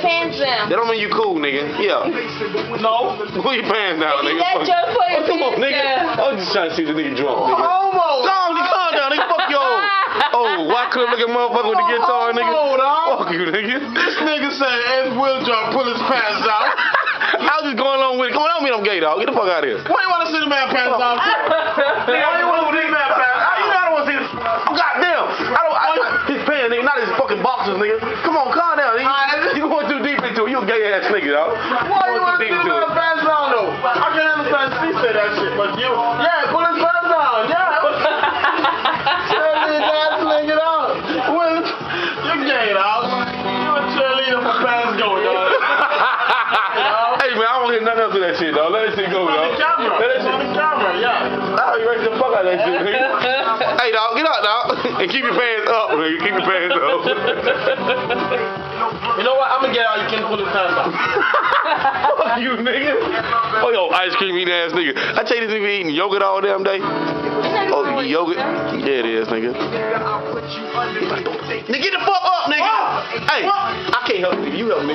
pants down. That don't mean you cool, nigga. Yeah. No. Pull your pants down, nigga. Let your put your Come on, pants nigga. down. I was just trying to see the nigga drunk, nigga. Homo. Calm down, nigga. Fuck your old. Oh, why couldn't look at motherfucker with the guitar, nigga? Hold on. Fuck you, nigga. This nigga said Ed Wiljohn pull his pants out. I was just going along with it. Come on, I don't mean I'm gay, dog. Get the fuck out of here. Why you want to see the man pants down? Nigga, why you want to see the man pants? You know I don't want to see this. Goddamn. His pants, nigga, not his fucking boxers, nigga. Come on, calm down, nigga. You going too deep into it. You a gay ass nigga, dog. Why you want to see the man pants down, though? I can understand Steve said that shit, but you, yeah, pull his pants down, yeah. Cheerleader, sling it out. Well, you're gay, dog. You're a cheerleader for pants go, dog. Hey, man, I don't hear nothing else of that shit, dog. Let that shit go, dog. On the camera. Let that shit. On the camera, yeah. I you ready to fuck out of that shit, nigga. Hey, dog, get out, dog. And keep your pants up, nigga. Keep your pants up. You know what? I'm gonna get out. You can pull his pants down. Fuck you, nigga. Oh, yo, ice cream eating ass nigga. I tell you this nigga eating yogurt all damn day. Oh, yogurt? Yeah, it is, nigga. Nigga, get the fuck up, nigga. Hey, I can't help you. You help me.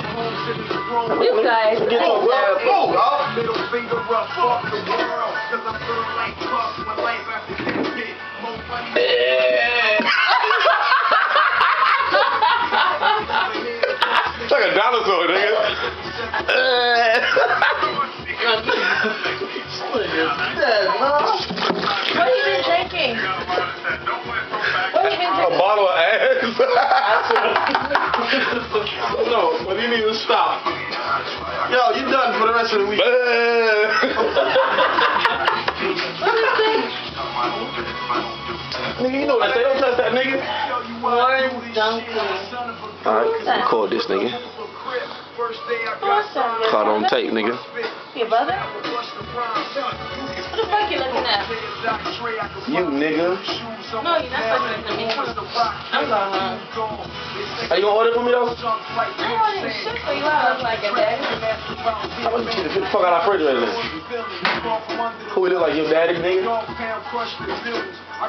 You guys, Get your rub. Oh, dog. Middle finger up, fuck the world, cause I'm feeling like fuck my life after this hit. More money. It's like a dinosaur, nigga. what have you been drinking? What have you been A drinking? bottle of ass. No, but you need to stop. Yo, you done for the rest of the week. What is this? Nigga, you know that. They don't touch that, nigga. Warren Duncan. Alright, record this, nigga. What's that? Caught on tape, nigga. Your brother? What the fuck you looking at? You, nigga. No, you're not fucking looking at me. I'm going home. Are you gonna order for me, though? I don't want any shit for you. I look like a daddy. I want you to get the fuck out of our refrigerator. Who we look like, your daddy, nigga? I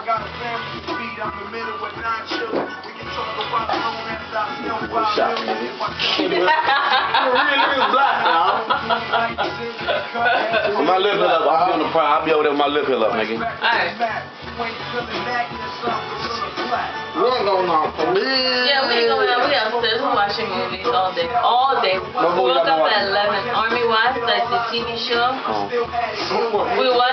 got a family to feed, I'm the middle with 9 children. We can talk about it long as I still What shot, nigga? My lip hill up. I'll be on the prime. I'll be over there with my lip hill up, nigga. Alright. We ain't going on. Yeah, we ain't going out. We upstairs. We're watching movies all day. All day. We What movie woke y'all up watching? at 11. Army Wife, like the TV show. Oh. We watched